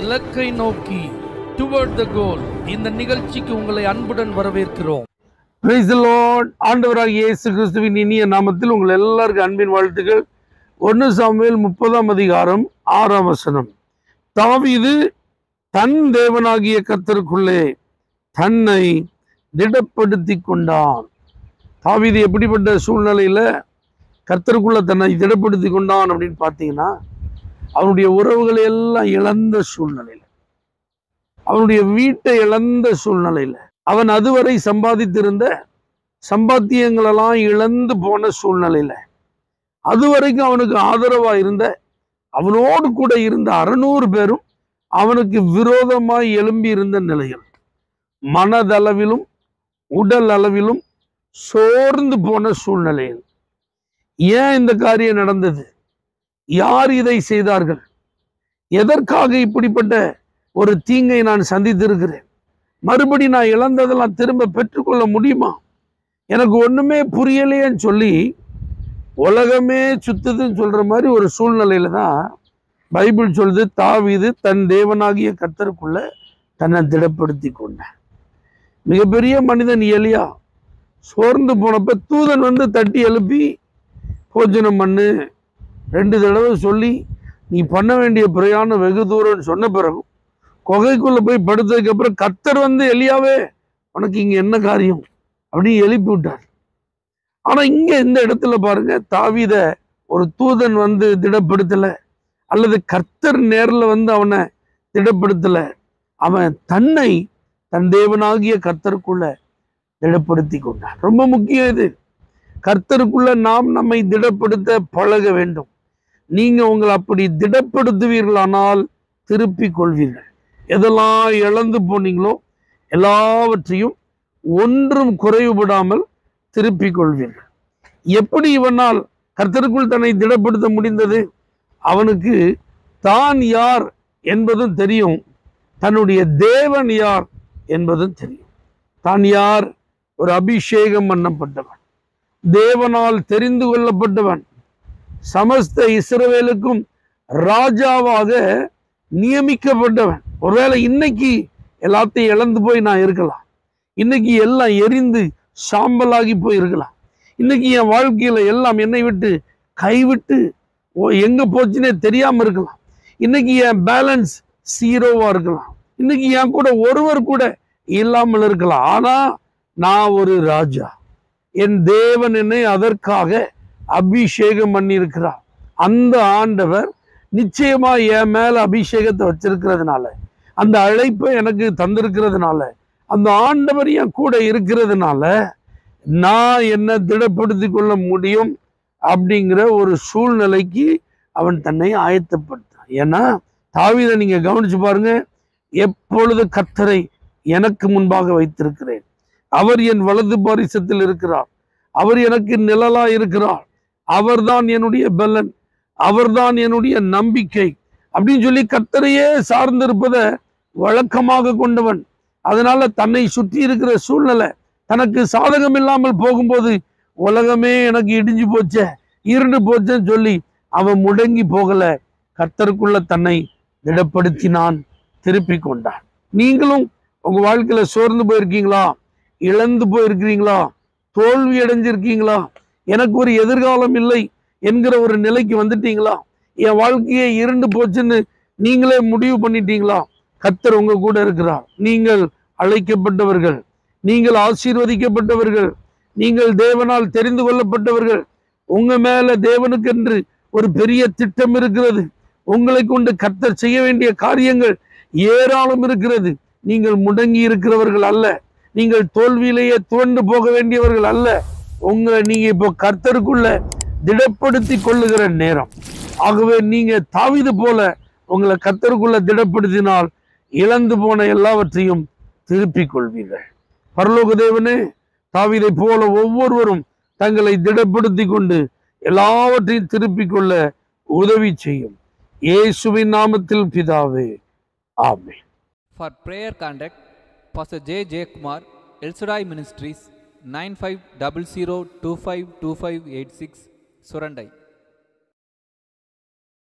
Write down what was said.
இலக்கை நோக்கி டுவர்ட் த கோல். இந்த நிகழ்ச்சிக்கு உங்களை அன்புடன் வரவேற்கிறோம். Praise the Lord. ஆண்டவராகிய இயேசு கிறிஸ்துவின் இனிய நாமத்தில் உங்கள் எல்லாருக்கும் அன்பின் வாழ்த்துக்கள். 1 சாமுவேல் 30:6 தாவீது தன் தேவனாகிய கர்த்தருக்குள்ளே தன்னை திடப்படுத்தி கொண்டான். தாவீது எப்படிப்பட்ட சூழ்நிலையில கர்த்தருக்குள்ள தன்னை திடப்படுத்தி கொண்டான் அப்படின்னு பார்த்தீங்கன்னா, அவனுடைய உறவுகளை எல்லாம் இழந்த சூழ்நிலையில, அவனுடைய வீட்டை இழந்த சூழ்நிலையில, அவன் அதுவரை சம்பாதித்திருந்த சம்பாத்தியங்களெல்லாம் இழந்து போன சூழ்நிலையில, அதுவரைக்கும் அவனுக்கு ஆதரவா இருந்த, அவனோடு கூட இருந்த 600 பேரும் அவனுக்கு விரோதமாய் எழும்பி இருந்த நிலையில், மனதளவிலும் உடல் அளவிலும் சோர்ந்து போன சூழ்நிலையில், ஏன் இந்த காரியம் நடந்தது, யார் இதை செய்தார்கள், எதற்காக இப்படிப்பட்ட ஒரு தீங்கை நான் சந்தித்திருக்கிறேன், மறுபடி நான் இழந்ததெல்லாம் திரும்ப பெற்றுக்கொள்ள முடியுமா, எனக்கு ஒண்ணுமே புரியலையேன்னு சொல்லி உலகமே சுத்துதுன்னு சொல்ற மாதிரி ஒரு சூழ்நிலையில தான் பைபிள் சொல்லுது, தாவீது தன் தேவனாகிய கர்த்தருக்குள்ள தன்னை திடப்படுத்தி கொண்டான். மிகப்பெரிய மனிதன் எலியா சோர்ந்து போனப்ப தூதன் வந்து தட்டி எழுப்பி போஜனம் பண்ணு 2 தடவை சொல்லி, நீ பண்ண வேண்டிய பிரயாணம் வெகு தூரம்னு சொன்ன பிறகு குகைக்குள்ள போய் படுத்ததுக்கு அப்புறம் கர்த்தர் வந்து, எலியாவே உனக்கு இங்க என்ன காரியம் அப்படின்னு எழுப்பி விட்டார். ஆனா இங்க இந்த இடத்துல பாருங்க, தாவீத ஒரு தூதன் வந்து திடப்படுத்தல, அல்லது கர்த்தர் நேர்ல வந்து அவனை திடப்படுத்தல, அவன் தன்னை தன் தேவனாகிய கர்த்தருக்குள்ள திடப்படுத்தி கொண்டான். ரொம்ப முக்கியம் இது. கர்த்தருக்குள்ள நாம் நம்மை திடப்படுத்த பழக வேண்டும். நீங்க உங்களை அப்படி திடப்படுத்துவீர்களானால் திருப்பிக் கொள்வீர்கள். எதெல்லாம் இழந்து போனீங்களோ எல்லாவற்றையும் ஒன்றும் குறைவுபடாமல் திருப்பிக் கொள்வீர்கள். எப்படி இவனால் கர்த்தருக்குள் தன்னை திடப்படுத்த முடிந்தது? அவனுக்கு தான் யார் என்பதும் தெரியும், தன்னுடைய தேவன் யார் என்பதும் தெரியும். தான் யார்? ஒரு அபிஷேகம் பண்ணப்பட்டவன், தேவனால் தெரிந்து கொள்ளப்பட்டவன், சமஸ்த இஸ்ரவேலுக்கும் ராஜாவாக நியமிக்கப்பட்டவன். ஒருவேளை இன்னைக்கு எல்லாத்தையும் இழந்து போய் நான் இருக்கலாம், இன்னைக்கு எல்லாம் எரிந்து சாம்பலாகி போய் இருக்கலாம், இன்னைக்கு என் வாழ்க்கையில எல்லாம் என்னை விட்டு கைவிட்டு எங்க போச்சுன்னே தெரியாம இருக்கலாம், இன்னைக்கு என் பேலன்ஸ் 0வா இருக்கலாம், இன்னைக்கு என் கூட ஒருவர் கூட இல்லாமல் இருக்கலாம். ஆனா நான் ஒரு ராஜா, என் தேவன் என்னை அதற்காக அபிஷேகம் பண்ணி இருக்கிறார். அந்த ஆண்டவர் நிச்சயமா என் மேல அபிஷேகத்தை வச்சிருக்கிறதுனால, அந்த அழைப்பை எனக்கு தந்திருக்கிறதுனால, அந்த ஆண்டவர் என் கூட இருக்கிறதுனால நான் என்ன திடப்படுத்தி கொள்ள முடியும் அப்படிங்கிற ஒரு சூழ்நிலைக்கு அவன் தன்னை ஆயத்தப்படுத்தான். ஏன்னா தாவீதை நீங்க கவனிச்சு பாருங்க, எப்பொழுது கர்த்தரை எனக்கு முன்பாக வைத்திருக்கிறேன், அவர் என் வலது பாரிசத்தில் இருக்கிறார், அவர் எனக்கு நிழலா இருக்கிறார், அவர்தான் என்னுடைய பலன், அவர்தான் என்னுடைய நம்பிக்கை அப்படின்னு சொல்லி கர்த்தரையே சார்ந்திருப்பதை வழக்கமாக கொண்டவன். அதனால தன்னை சுற்றி இருக்கிற சூழ்நிலை தனக்கு சாதகம் இல்லாமல் போகும்போது, உலகமே எனக்கு இடிஞ்சு போச்சே, இருண்டு போச்சேன்னு சொல்லி அவன் முடங்கி போகல, கர்த்தருக்குள்ள தன்னை திடப்படுத்தினான், திருப்பி கொண்டான். நீங்களும் உங்க வாழ்க்கையில சோர்ந்து போயிருக்கீங்களா, இழந்து போயிருக்கிறீங்களா, தோல்வி அடைஞ்சிருக்கீங்களா, எனக்கு ஒரு எதிர்காலம் இல்லை என்கிற ஒரு நிலைக்கு வந்துட்டீங்களா, என் வாழ்க்கையே இருண்டு போச்சுன்னு நீங்களே முடிவு பண்ணிட்டீங்களா? கர்த்தர் உங்க கூட இருக்கிறார். நீங்கள் அழைக்கப்பட்டவர்கள், நீங்கள் ஆசீர்வதிக்கப்பட்டவர்கள், நீங்கள் தேவனால் தெரிந்து கொள்ளப்பட்டவர்கள். உங்க மேல தேவனுக்கென்று ஒரு பெரிய திட்டம் இருக்கிறது. உங்களை கொண்டு கர்த்தர் செய்ய வேண்டிய காரியங்கள் ஏராளம் இருக்கிறது. நீங்கள் முடங்கி இருக்கிறவர்கள் அல்ல, நீங்கள் தோல்வியிலேயே துவண்டு போக வேண்டியவர்கள் அல்ல. உங்களை நீங்க இப்போ கர்த்தருக்குள்ள திடப்படுத்தி கொள்ளுகிற நேரம். ஆகவே நீங்க தாவீது போல உங்களை கர்த்தருக்குள்ள திடப்படுத்தினால் இழந்து போன எல்லாவற்றையும் திருப்பிக் கொள்வீர்கள். பரலோக தேவனே, தாவீதை போல ஒவ்வொருவரும் தங்களை திடப்படுத்தி கொண்டு எல்லாவற்றையும் திருப்பிக் கொள்ள உதவி செய்யும். இயேசுவின் நாமத்தில் பிதாவே, ஆமென். For prayer contact, Pastor J. J. Kumar, El Shaddai Ministries, 9500252586, Surandai.